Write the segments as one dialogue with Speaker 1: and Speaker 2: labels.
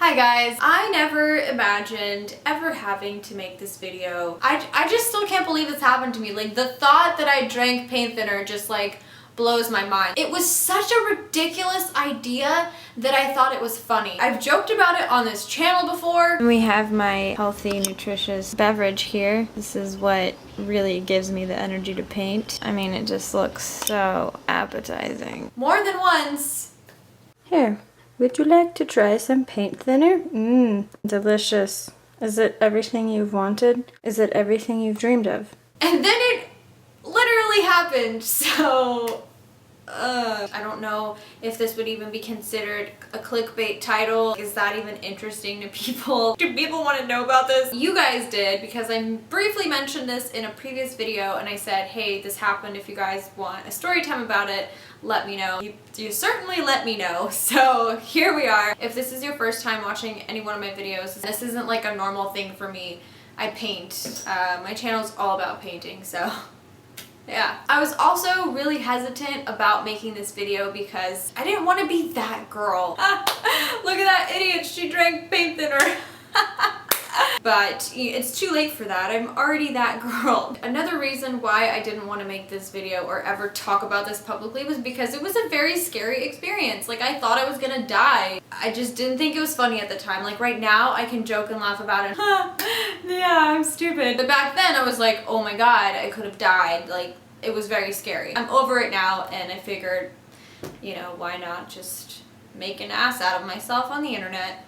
Speaker 1: Hi guys, I never imagined ever having to make this video. I just still can't believe this happened to me. Like, the thought that I drank paint thinner just like blows my mind. It was such a ridiculous idea that I thought it was funny. I've joked about it on this channel before.
Speaker 2: We have my healthy, nutritious beverage here. This is what really gives me the energy to paint. I mean, it just looks so appetizing.
Speaker 1: More than once.
Speaker 2: Here, would you like to try some paint thinner? Mmm, delicious. Is it everything you've wanted? Is it everything you've dreamed of?
Speaker 1: And then it literally happened, so I don't know if this would even be considered a clickbait title. Is that even interesting to people? Do people want to know about this? You guys did, because I briefly mentioned this in a previous video and I said, hey, this happened. If you guys want a story time about it, let me know. You certainly let me know. So here we are. If this is your first time watching any one of my videos, this isn't like a normal thing for me. I paint. My channel's all about painting, so yeah. I was also really hesitant about making this video because I didn't want to be that girl. Look at that idiot, she drank paint thinner. But it's too late for that. I'm already that girl. Another reason why I didn't want to make this video or ever talk about this publicly was because it was a very scary experience. Like, I thought I was gonna die. I just didn't think it was funny at the time. Like, right now I can joke and laugh about it. Yeah, I'm stupid. But back then I was like, oh my god, I could have died. Like, it was very scary. I'm over it now, and I figured, you know, why not just make an ass out of myself on the internet.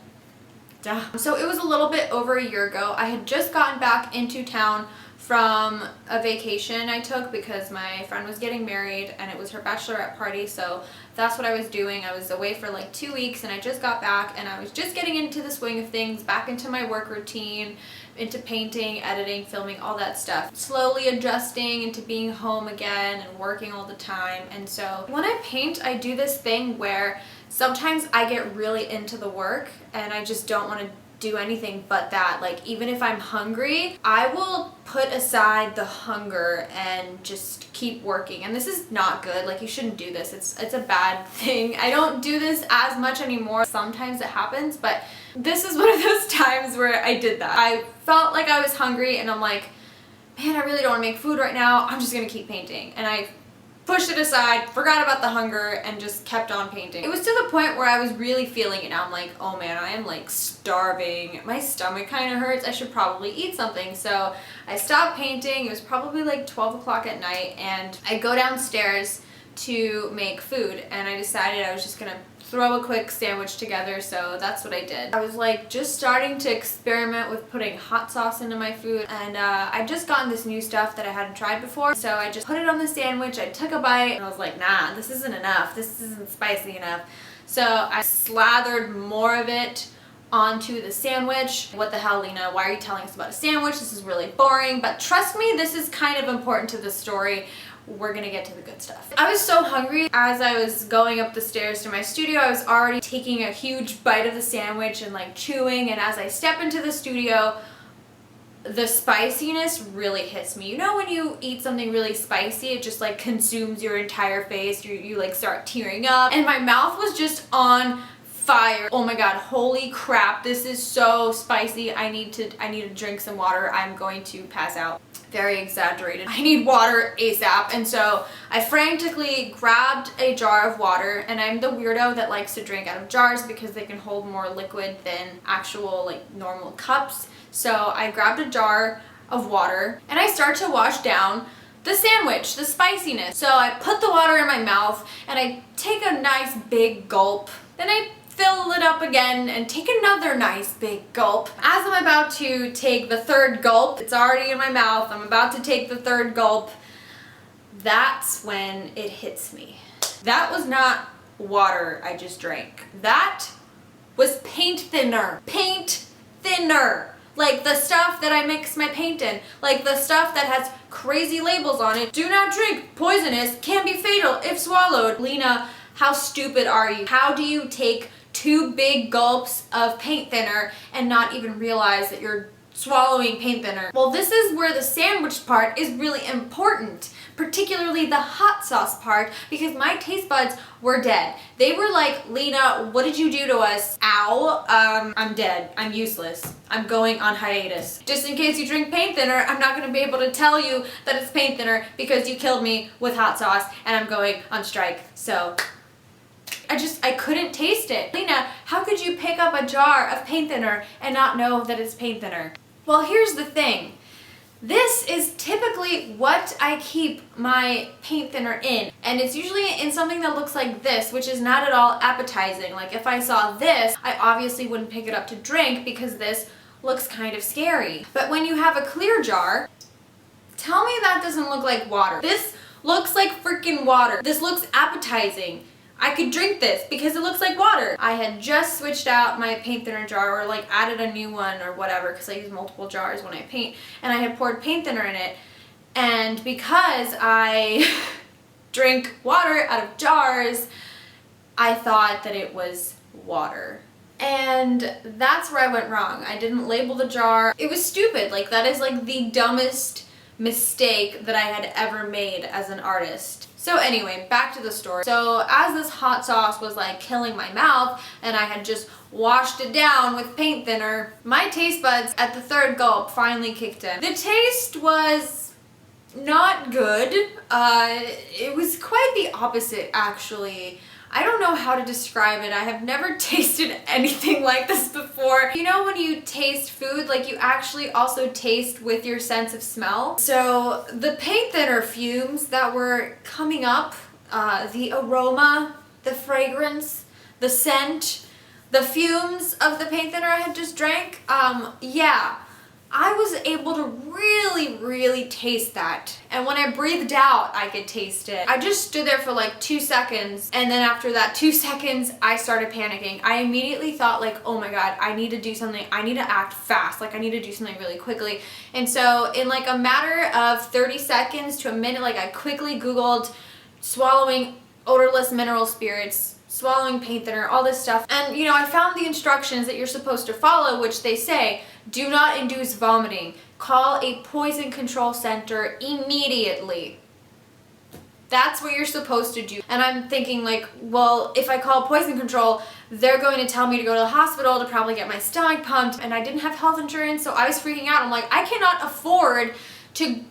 Speaker 1: Duh. So it was a little bit over a year ago. I had just gotten back into town from a vacation I took because my friend was getting married and it was her bachelorette party, so that's what I was doing. I was away for like 2 weeks and I just got back and I was just getting into the swing of things, back into my work routine, into painting, editing, filming, all that stuff. Slowly adjusting into being home again and working all the time. And so when I paint, I do this thing where sometimes I get really into the work and I just don't want to do anything but that. Like, even if I'm hungry, I will put aside the hunger and just keep working. And this is not good. Like, you shouldn't do this. It's a bad thing. I don't do this as much anymore. Sometimes it happens, but this is one of those times where I did that. I felt like I was hungry and I'm like, man, I really don't want to make food right now. I'm just gonna keep painting. And I pushed it aside, forgot about the hunger, and just kept on painting. It was to the point where I was really feeling it now. I'm like, oh man, I am like starving. My stomach kind of hurts. I should probably eat something. So I stopped painting. It was probably like 12 o'clock at night, and I go downstairs to make food, and I decided I was just gonna throw a quick sandwich together, so that's what I did. I was like just starting to experiment with putting hot sauce into my food, and I'd just gotten this new stuff that I hadn't tried before, so I just put it on the sandwich. I took a bite and I was like, nah, this isn't enough. This isn't spicy enough. So I slathered more of it onto the sandwich. What the hell, Lena? Why are you telling us about a sandwich? This is really boring. But trust me, this is kind of important to the story. We're gonna get to the good stuff. I was so hungry. As I was going up the stairs to my studio, I was already taking a huge bite of the sandwich and like chewing, and as I step into the studio, the spiciness really hits me. You know when you eat something really spicy, it just like consumes your entire face. You like start tearing up, and my mouth was just on fire. Oh my god, holy crap, this is so spicy. I need to drink some water. I'm going to pass out. Very exaggerated. I need water ASAP. And so I frantically grabbed a jar of water, and I'm the weirdo that likes to drink out of jars because they can hold more liquid than actual like normal cups. So I grabbed a jar of water and I start to wash down the sandwich, the spiciness. So I put the water in my mouth and I take a nice big gulp. Then I fill it up again and take another nice big gulp. As I'm about to take the third gulp, it's already in my mouth, I'm about to take the third gulp, that's when it hits me. That was not water I just drank. That was paint thinner. Paint thinner. Like the stuff that I mix my paint in. Like the stuff that has crazy labels on it. Do not drink, poisonous, can be fatal if swallowed. Lena, how stupid are you? How do you take 2 big gulps of paint thinner and not even realize that you're swallowing paint thinner. Well, this is where the sandwich part is really important, particularly the hot sauce part, because my taste buds were dead. They were like, Lena, what did you do to us? Ow, I'm dead. I'm useless. I'm going on hiatus. Just in case you drink paint thinner, I'm not gonna be able to tell you that it's paint thinner because you killed me with hot sauce and I'm going on strike. So I couldn't taste it. Lena, how could you pick up a jar of paint thinner and not know that it's paint thinner? Well, here's the thing. This is typically what I keep my paint thinner in, and it's usually in something that looks like this, which is not at all appetizing. Like if I saw this, I obviously wouldn't pick it up to drink because this looks kind of scary. But when you have a clear jar, tell me that doesn't look like water. This looks like freaking water. This looks appetizing. I could drink this because it looks like water. I had just switched out my paint thinner jar, or like added a new one or whatever, because I use multiple jars when I paint, and I had poured paint thinner in it. And because I drink water out of jars, I thought that it was water. And that's where I went wrong. I didn't label the jar. It was stupid. Like, that is like the dumbest mistake that I had ever made as an artist. So anyway, back to the story. So as this hot sauce was like killing my mouth and I had just washed it down with paint thinner, my taste buds at the third gulp finally kicked in. The taste was not good. It was quite the opposite, actually. I don't know how to describe it. I have never tasted anything like this before. You know when you taste food, like you actually also taste with your sense of smell? So the paint thinner fumes that were coming up, the aroma, the fragrance, the scent, the fumes of the paint thinner I had just drank, yeah. I was able to really taste that. And when I breathed out, I could taste it. I just stood there for like 2 seconds, and then after that 2 seconds, I started panicking. I immediately thought like, oh my God, I need to do something. I need to act fast. Like I need to do something really quickly. And so in like a matter of 30 seconds to a minute, like I quickly Googled swallowing odorless mineral spirits, swallowing paint thinner, all this stuff. And you know, I found the instructions that you're supposed to follow, which they say, do not induce vomiting. Call a poison control center immediately. That's what you're supposed to do. And I'm thinking like, well, if I call poison control, they're going to tell me to go to the hospital to probably get my stomach pumped. And I didn't have health insurance, so I was freaking out. I'm like, I cannot afford to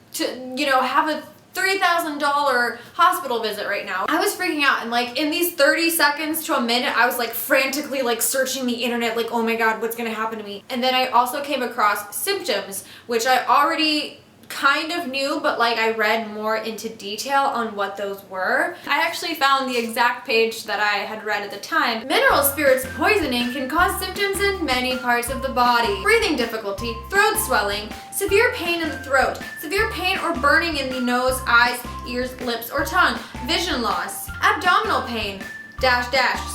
Speaker 1: you know, have a $3,000 hospital visit right now. I was freaking out, and like in these 30 seconds to a minute, I was like frantically like searching the internet, like, oh my God, what's gonna happen to me? And then I also came across symptoms, which I already kind of knew, but like I read more into detail on what those were. I actually found the exact page that I had read at the time. Mineral spirits poisoning can cause symptoms in many parts of the body. Breathing difficulty, throat swelling, severe pain in the throat, severe pain or burning in the nose, eyes, ears, lips, or tongue, vision loss, abdominal pain,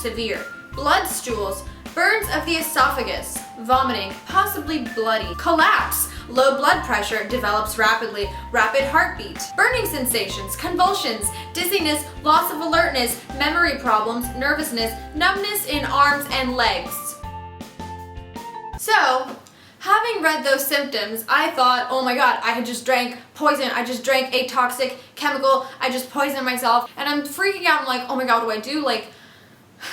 Speaker 1: severe, blood stools, burns of the esophagus, vomiting, possibly bloody, collapse, low blood pressure develops rapidly, rapid heartbeat, burning sensations, convulsions, dizziness, loss of alertness, memory problems, nervousness, numbness in arms and legs. So, having read those symptoms, I thought, oh my God, I had just drank poison. I just drank a toxic chemical. I just poisoned myself. And I'm freaking out. I'm like, oh my God, what do I do? Like,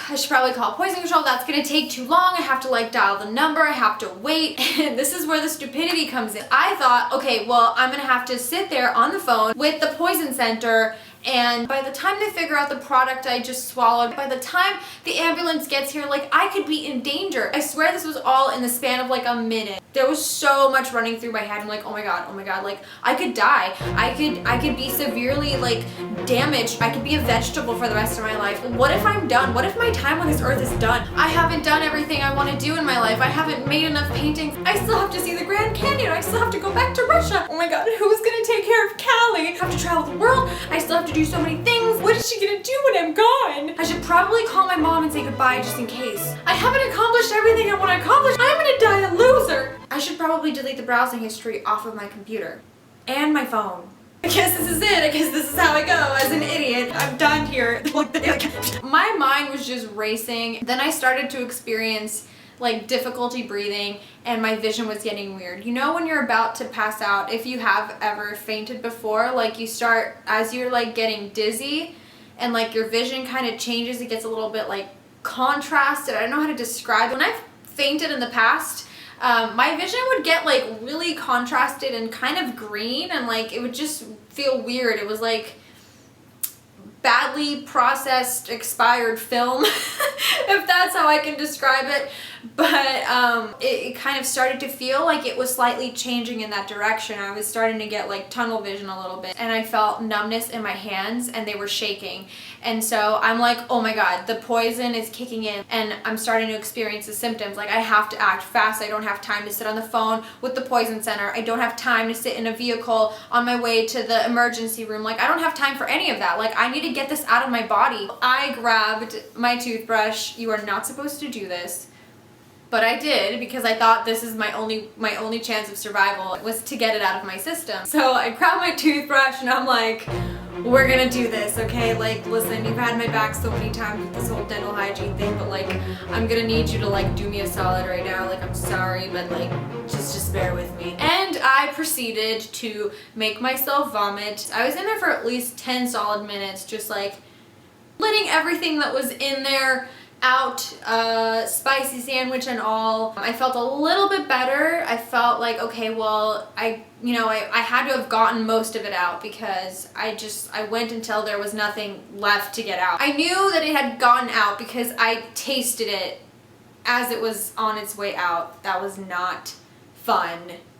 Speaker 1: I should probably call poison control. That's gonna take too long. I have to like dial the number. I have to wait. And this is where the stupidity comes in. I thought, okay, well, I'm gonna have to sit there on the phone with the poison center, and by the time they figure out the product I just swallowed, by the time the ambulance gets here, like I could be in danger. I swear this was all in the span of like a minute. There was so much running through my head. I'm like, oh my God, like I could die. I could be severely like damaged. I could be a vegetable for the rest of my life. What if I'm done? What if my time on this earth is done? I haven't done everything I want to do in my life. I haven't made enough paintings. I still have to see the Grand Canyon. I still have to go back to Russia. Oh my God, who's gonna take care of Callie? I have to travel the world. I still have to do so many things. What is she gonna do when I'm gone? I should probably call my mom and say goodbye just in case. I haven't accomplished everything I want to accomplish. I'm gonna die a loser. I should probably delete the browsing history off of my computer and my phone. I guess this is it. I guess this is how I go as an idiot. I'm done here. My mind was just racing. Then I started to experience like difficulty breathing, and my vision was getting weird. You know when you're about to pass out, if you have ever fainted before, like you start, as you're like getting dizzy and like your vision kind of changes, it gets a little bit like contrasted. I don't know how to describe it. When I've fainted in the past, my vision would get like really contrasted and kind of green, and like it would just feel weird. It was like badly processed expired film if that's how I can describe it. But it kind of started to feel like it was slightly changing in that direction. I was starting to get like tunnel vision a little bit, and I felt numbness in my hands and they were shaking. And so I'm like, oh my god, the poison is kicking in and I'm starting to experience the symptoms. Like I have to act fast. I don't have time to sit on the phone with the poison center. I don't have time to sit in a vehicle on my way to the emergency room. Like I don't have time for any of that. Like I need to get this out of my body. I grabbed my toothbrush. You are not supposed to do this, but I did because I thought this is my only chance of survival was to get it out of my system. So I grabbed my toothbrush and I'm like, we're gonna do this, okay? Like, listen, you've had my back so many times with this whole dental hygiene thing, but like, I'm gonna need you to like do me a solid right now. Like, I'm sorry, but like, just bear with me. And I proceeded to make myself vomit. I was in there for at least 10 solid minutes, just like letting everything that was in there out, spicy sandwich and all. I felt a little bit better. I felt like, okay, well, I had to have gotten most of it out because I went until there was nothing left to get out. I knew that it had gotten out because I tasted it as it was on its way out. That was not fun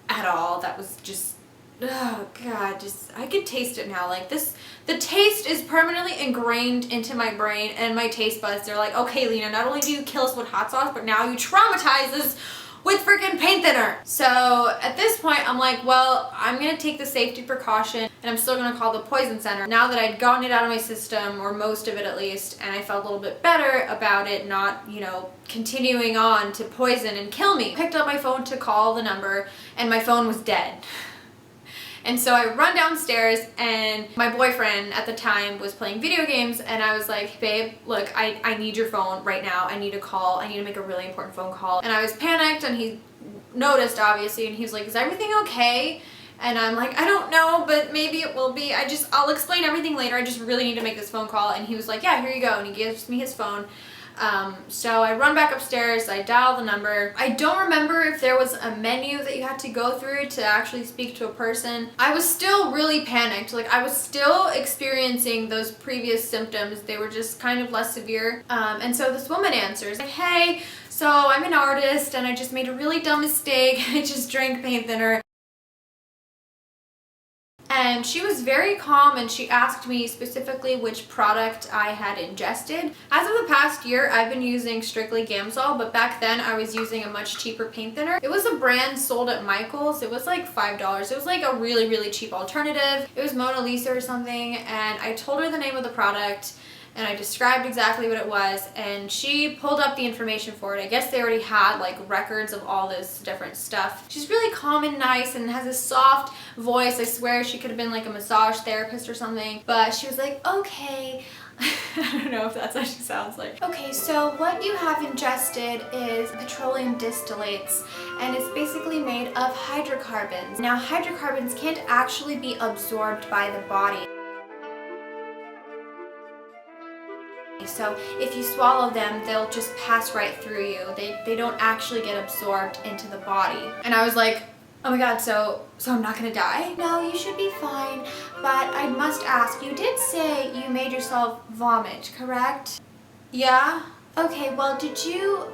Speaker 1: at all. That was just, oh god, I could taste it now. Like the taste is permanently ingrained into my brain and my taste buds. They're like, okay, Lena, not only do you kill us with hot sauce, but now you traumatize us with freaking paint thinner. So at this point, I'm like, well, I'm gonna take the safety precaution and I'm still gonna call the poison center. Now that I'd gotten it out of my system, or most of it at least, and I felt a little bit better about it not, continuing on to poison and kill me. I picked up my phone to call the number and my phone was dead. And so I run downstairs and my boyfriend at the time was playing video games, and I was like, babe, look, I need your phone right now. I need to call. I need to make a really important phone call. And I was panicked, and he noticed obviously, and he was like, is everything okay? And I'm like, I don't know, but maybe it will be. I'll explain everything later. I just really need to make this phone call. And he was like, yeah, here you go. And he gives me his phone. So I run back upstairs, I dial the number. I don't remember if there was a menu that you had to go through to actually speak to a person. I was still really panicked. Like I was still experiencing those previous symptoms. They were just kind of less severe. And so this woman answers like, hey, so I'm an artist and I just made a really dumb mistake. I just drank paint thinner. And she was very calm, and she asked me specifically which product I had ingested. As of the past year, I've been using strictly Gamsol, but back then I was using a much cheaper paint thinner. It was a brand sold at Michael's. It was like $5. It was like a really, really cheap alternative. It was Mona Lisa or something, and I told her the name of the product, and I described exactly what it was, and she pulled up the information for it. I guess they already had like records of all this different stuff. She's really calm and nice and has a soft voice. I swear she could have been like a massage therapist or something. But she was like, okay, I don't know if that's how she sounds like. Okay, so what you have ingested is petroleum distillates, and it's basically made of hydrocarbons. Now, hydrocarbons can't actually be absorbed by the body. So if you swallow them, they'll just pass right through you. They don't actually get absorbed into the body. And I was like, oh my god, so I'm not gonna die? No, you should be fine, but I must ask, you did say you made yourself vomit, correct? Yeah? Okay, well, did you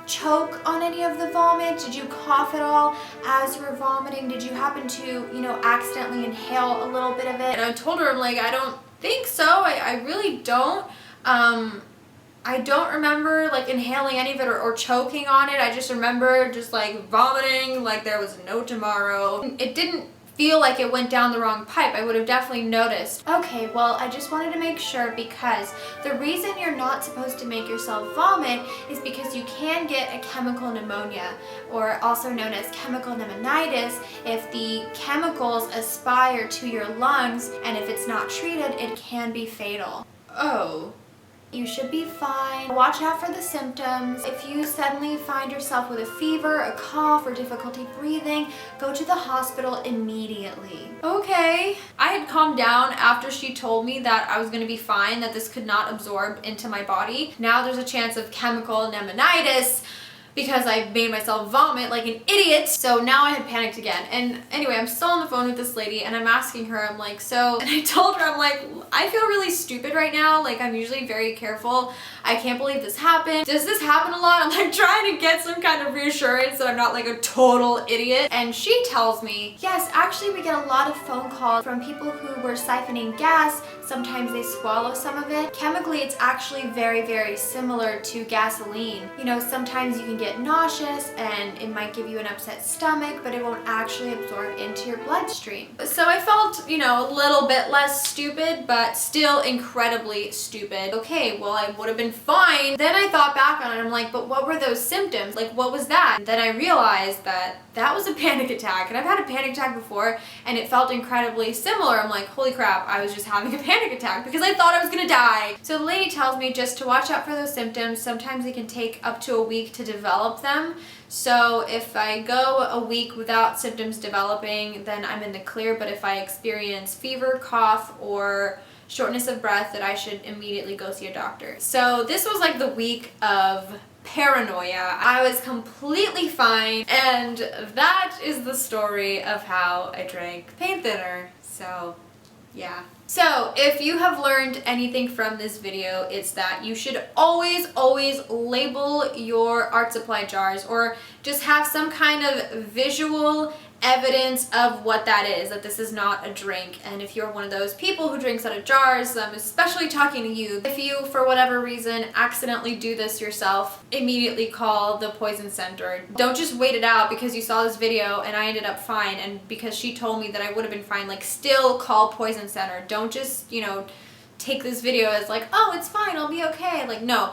Speaker 1: choke on any of the vomit? Did you cough at all as you were vomiting? Did you happen to, accidentally inhale a little bit of it? And I told her, I'm like, I don't think so. I really don't. I don't remember like inhaling any of it or choking on it. I just remember just like vomiting like there was no tomorrow. It didn't feel like it went down the wrong pipe. I would have definitely noticed. Okay, well, I just wanted to make sure, because the reason you're not supposed to make yourself vomit is because you can get a chemical pneumonia, or also known as chemical pneumonitis, if the chemicals aspire to your lungs, and if it's not treated, it can be fatal. Oh. You should be fine. Watch out for the symptoms. If you suddenly find yourself with a fever, a cough, or difficulty breathing, go to the hospital immediately. Okay. I had calmed down after she told me that I was going to be fine, that this could not absorb into my body. Now there's a chance of chemical pneumonitis because I made myself vomit like an idiot. So now I had panicked again. And anyway, I'm still on the phone with this lady and I'm asking her, I'm like, so, and I told her, I'm like, I feel really stupid right now. Like, I'm usually very careful. I can't believe this happened. Does this happen a lot? I'm like trying to get some kind of reassurance that I'm not like a total idiot. And she tells me, yes, actually we get a lot of phone calls from people who were siphoning gas. Sometimes they swallow some of it. Chemically, it's actually very, very similar to gasoline. You know, sometimes you can get nauseous and it might give you an upset stomach, but it won't actually absorb into your bloodstream. So I felt, you know, a little bit less stupid, but still incredibly stupid. Okay, well, I would have been fine. Then I thought back on it, I'm like, but what were those symptoms? Like, what was that? And then I realized that that was a panic attack, and I've had a panic attack before and it felt incredibly similar. I'm like, holy crap, I was just having a panic attack because I thought I was gonna die. So the lady tells me just to watch out for those symptoms. Sometimes it can take up to a week to develop them. So if I go a week without symptoms developing, then I'm in the clear. But if I experience fever, cough, or shortness of breath, that I should immediately go see a doctor. So this was like the week of paranoia. I was completely fine, and that is the story of how I drank paint thinner. So yeah. So if you have learned anything from this video, it's that you should always label your art supply jars, or just have some kind of visual evidence of what that is, that this is not a drink. And if you're one of those people who drinks out of jars, I'm especially talking to you. If you, for whatever reason, accidentally do this yourself, immediately call the poison center. Don't just wait it out because you saw this video and I ended up fine, and because she told me that I would have been fine. Like, still call poison center. Don't just, you know, take this video as like, oh, it's fine, I'll be okay. Like, no.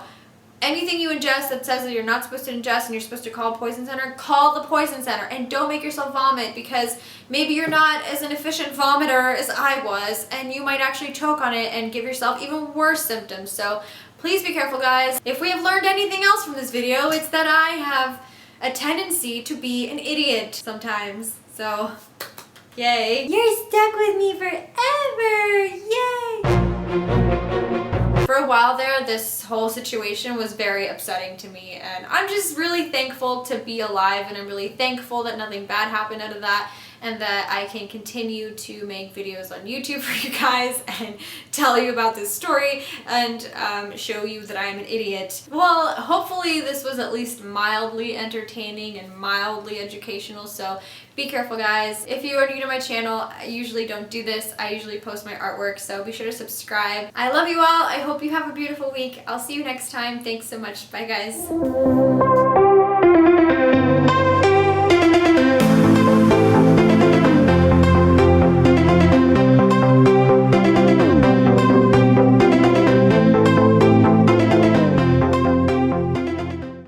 Speaker 1: Anything you ingest that says that you're not supposed to ingest and you're supposed to call poison center, call the poison center, and don't make yourself vomit, because maybe you're not as an efficient vomiter as I was and you might actually choke on it and give yourself even worse symptoms. So please be careful, guys. If we have learned anything else from this video, it's that I have a tendency to be an idiot sometimes. So yay. You're stuck with me forever. Yay. For a while there, this whole situation was very upsetting to me, and I'm just really thankful to be alive, and I'm really thankful that nothing bad happened out of that, and that I can continue to make videos on YouTube for you guys and tell you about this story and show you that I am an idiot. Well, hopefully this was at least mildly entertaining and mildly educational, so be careful, guys. If you are new to my channel, I usually don't do this. I usually post my artwork, so be sure to subscribe. I love you all. I hope you have a beautiful week. I'll see you next time. Thanks so much. Bye, guys.